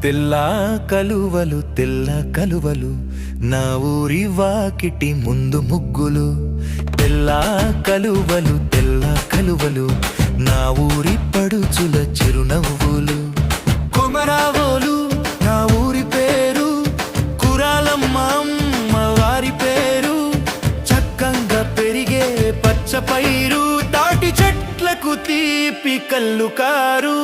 తెల్ల కలువలు తెల్ల కలువలు నా ఊరి వాకిటి ముందు ముగ్గులు. తెల్ల కలువలు తెల్ల కలువలు నా ఊరి పడుచుల చిరునవ్వులు. కొమరావోలు నా ఊరి పేరు, కురాలమ్మ అమ్మ వారి పేరు. చక్కంగా పెరిగే పచ్చ పైరు, తాటి చెట్లకు తీపి కల్లు కారు.